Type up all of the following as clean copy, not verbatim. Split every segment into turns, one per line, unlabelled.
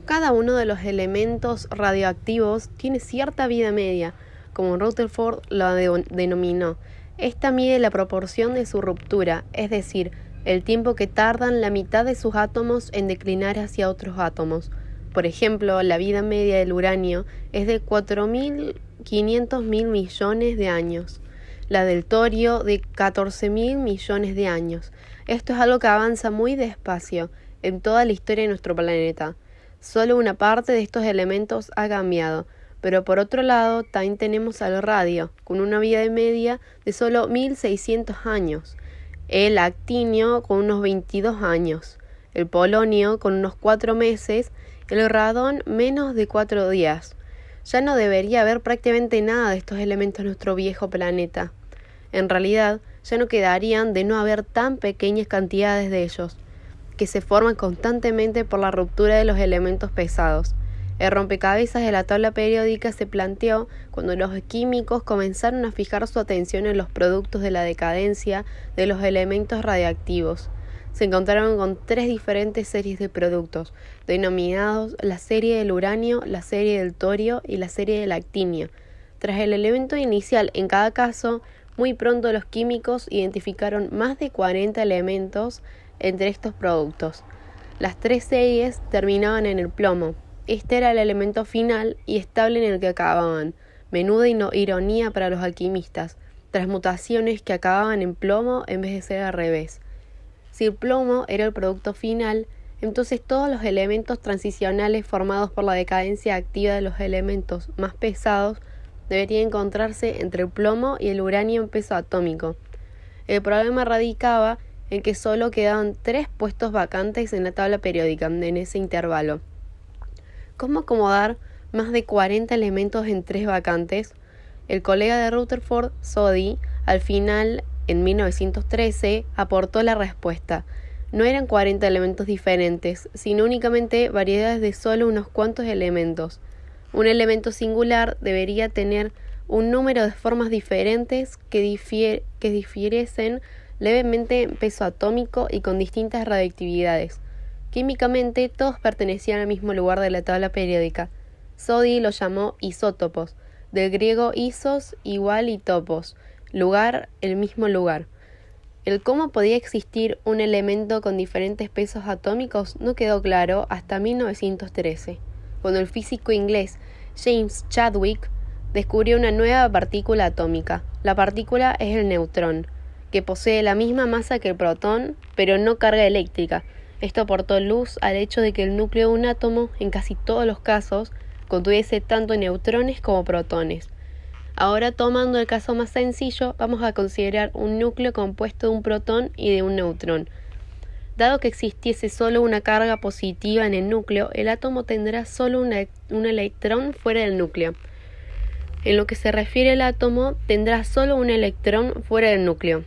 Cada uno de los elementos radioactivos tiene cierta vida media, como Rutherford lo denominó. Esta mide la proporción de su ruptura, es decir, el tiempo que tardan la mitad de sus átomos en declinar hacia otros átomos. Por ejemplo, la vida media del uranio es de 4.500.000 millones de años, la del torio de 14.000 millones de años. Esto es algo que avanza muy despacio en toda la historia de nuestro planeta. Solo una parte de estos elementos ha cambiado, pero por otro lado también tenemos al radio, con una vida media de solo 1.600 años, el actinio con unos 22 años, el polonio con unos 4 meses, el radón menos de 4 días. Ya no debería haber prácticamente nada de estos elementos en nuestro viejo planeta. En realidad, ya no quedarían de no haber tan pequeñas cantidades de ellos, que se forman constantemente por la ruptura de los elementos pesados. El rompecabezas de la tabla periódica se planteó cuando los químicos comenzaron a fijar su atención en los productos de la decadencia de los elementos radiactivos. Se encontraron con 3 diferentes series de productos, denominados la serie del uranio, la serie del torio y la serie del actinio. Tras el elemento inicial en cada caso, muy pronto los químicos identificaron más de 40 elementos entre estos productos. Las 3 series terminaban en el plomo. Este era el elemento final y estable en el que acababan. Menuda ironía para los alquimistas, transmutaciones que acababan en plomo en vez de ser al revés. Si el plomo era el producto final, entonces todos los elementos transicionales formados por la decadencia activa de los elementos más pesados deberían encontrarse entre el plomo y el uranio en peso atómico. El problema radicaba en que solo quedaban 3 puestos vacantes en la tabla periódica en ese intervalo. ¿Cómo acomodar más de 40 elementos en 3 vacantes? El colega de Rutherford, Soddy, al final, en 1913, aportó la respuesta. No eran 40 elementos diferentes, sino únicamente variedades de solo unos cuantos elementos. Un elemento singular debería tener un número de formas diferentes que difiriesen levemente en peso atómico y con distintas radioactividades. Químicamente, todos pertenecían al mismo lugar de la tabla periódica. Soddy los llamó isótopos, del griego isos igual y topos, lugar, el mismo lugar. El cómo podía existir un elemento con diferentes pesos atómicos no quedó claro hasta 1913, cuando el físico inglés James Chadwick descubrió una nueva partícula atómica. La partícula es el neutrón, que posee la misma masa que el protón, pero no carga eléctrica. Esto aportó luz al hecho de que el núcleo de un átomo, en casi todos los casos, contuviese tanto neutrones como protones. Ahora, tomando el caso más sencillo, vamos a considerar un núcleo compuesto de un protón y de un neutrón. Dado que existiese solo una carga positiva en el núcleo, el átomo tendrá solo un electrón fuera del núcleo. En lo que se refiere al átomo, tendrá solo un electrón fuera del núcleo.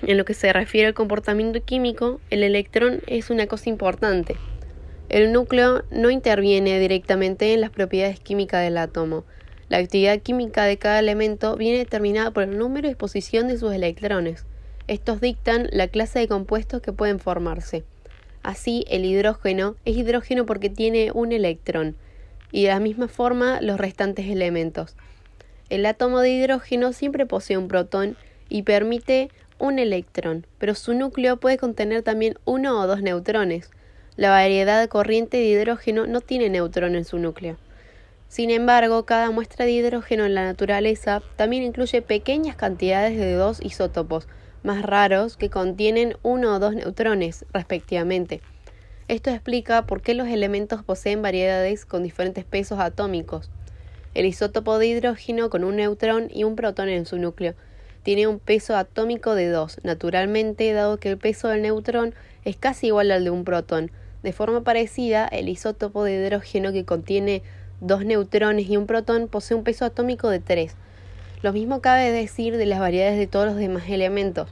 En lo que se refiere al comportamiento químico, el electrón es una cosa importante. El núcleo no interviene directamente en las propiedades químicas del átomo. La actividad química de cada elemento viene determinada por el número y posición de sus electrones. Estos dictan la clase de compuestos que pueden formarse. Así, el hidrógeno es hidrógeno porque tiene un electrón, y de la misma forma los restantes elementos. El átomo de hidrógeno siempre posee un protón y permite un electrón, pero su núcleo puede contener también 1 o 2 neutrones. La variedad corriente de hidrógeno no tiene neutrón en su núcleo. Sin embargo, cada muestra de hidrógeno en la naturaleza también incluye pequeñas cantidades de 2 isótopos más raros que contienen 1 o 2 neutrones, respectivamente. Esto explica por qué los elementos poseen variedades con diferentes pesos atómicos. El isótopo de hidrógeno con un neutrón y un protón en su núcleo tiene un peso atómico de 2, naturalmente, dado que el peso del neutrón es casi igual al de un protón. De forma parecida, el isótopo de hidrógeno que contiene 2 neutrones y un protón posee un peso atómico de 3. Lo mismo cabe decir de las variedades de todos los demás elementos.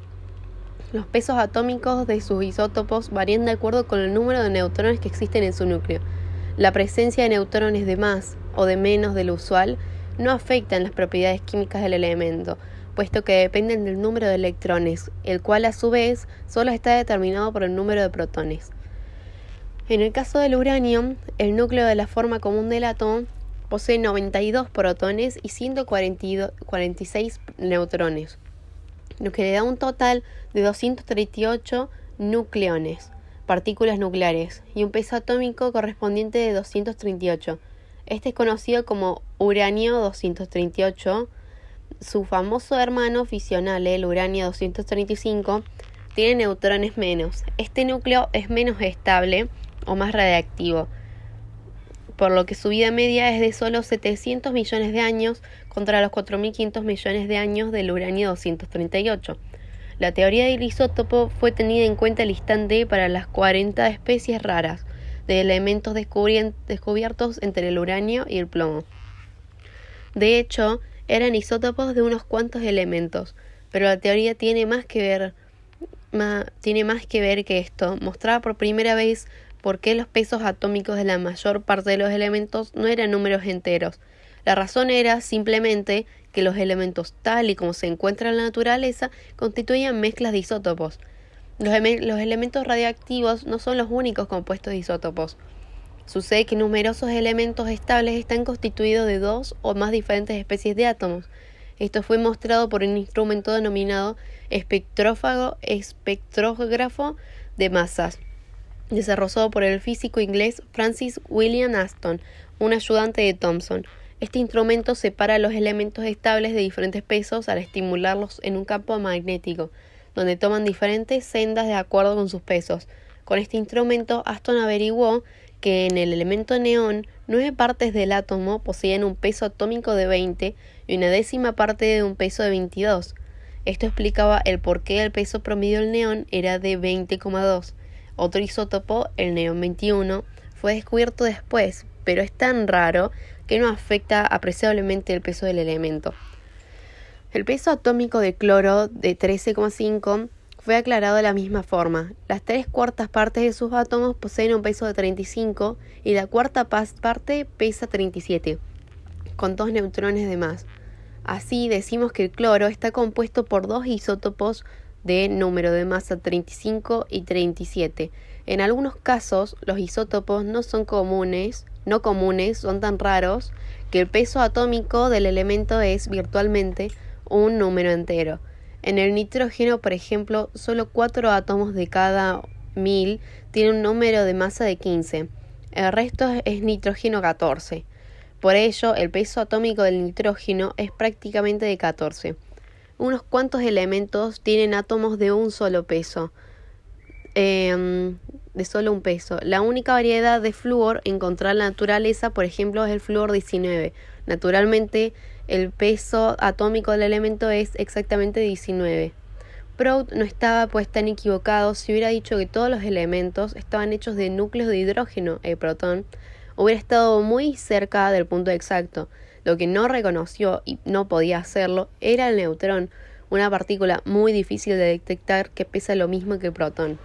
Los pesos atómicos de sus isótopos varían de acuerdo con el número de neutrones que existen en su núcleo. La presencia de neutrones de más o de menos de lo usual no afecta en las propiedades químicas del elemento, puesto que dependen del número de electrones, el cual a su vez solo está determinado por el número de protones. En el caso del uranio, el núcleo de la forma común del átomo posee 92 protones y 146 neutrones, lo que le da un total de 238 nucleones, partículas nucleares, y un peso atómico correspondiente de 238. Este es conocido como uranio 238. Su famoso hermano fisional, el uranio 235, tiene neutrones menos. Este núcleo es menos estable o más radiactivo, por lo que su vida media es de solo 700 millones de años contra los 4.500 millones de años del uranio 238. La teoría del isótopo fue tenida en cuenta al instante para las 40 especies raras de elementos descubiertos entre el uranio y el plomo. De hecho, eran isótopos de unos cuantos elementos, pero la teoría tiene más que ver que esto. Mostraba por primera vez por qué los pesos atómicos de la mayor parte de los elementos no eran números enteros. La razón era simplemente que los elementos tal y como se encuentran en la naturaleza constituían mezclas de isótopos. Los elementos radiactivos no son los únicos compuestos de isótopos. Sucede que numerosos elementos estables están constituidos de dos o más diferentes especies de átomos. Esto fue mostrado por un instrumento denominado espectrógrafo de masas, desarrollado por el físico inglés Francis William Aston, un ayudante de Thomson. Este instrumento separa los elementos estables de diferentes pesos al estimularlos en un campo magnético, donde toman diferentes sendas de acuerdo con sus pesos. Con este instrumento, Aston averiguó que en el elemento neón, 9 partes del átomo poseían un peso atómico de 20 y una décima parte de un peso de 22. Esto explicaba el por qué el peso promedio del neón era de 20,2. Otro isótopo, el neón 21, fue descubierto después, pero es tan raro que no afecta apreciablemente el peso del elemento. El peso atómico de cloro, de 13,5, fue aclarado de la misma forma. Las 3/4 partes de sus átomos poseen un peso de 35 y la cuarta parte pesa 37, con 2 neutrones de más. Así decimos que el cloro está compuesto por dos isótopos de número de masa 35 y 37. En algunos casos, los isótopos no comunes son tan raros que el peso atómico del elemento es virtualmente un número entero. En el nitrógeno, por ejemplo, solo 4 átomos de cada 1000 tienen un número de masa de 15. El resto es nitrógeno 14. Por ello, el peso atómico del nitrógeno es prácticamente de 14. Unos cuantos elementos tienen átomos de un solo peso, de solo un peso. La única variedad de flúor encontrada en la naturaleza, por ejemplo, es el flúor 19. Naturalmente, el peso atómico del elemento es exactamente 19. Prout no estaba pues tan equivocado si hubiera dicho que todos los elementos estaban hechos de núcleos de hidrógeno, el protón. Hubiera estado muy cerca del punto exacto. Lo que no reconoció y no podía hacerlo era el neutrón, una partícula muy difícil de detectar que pesa lo mismo que el protón.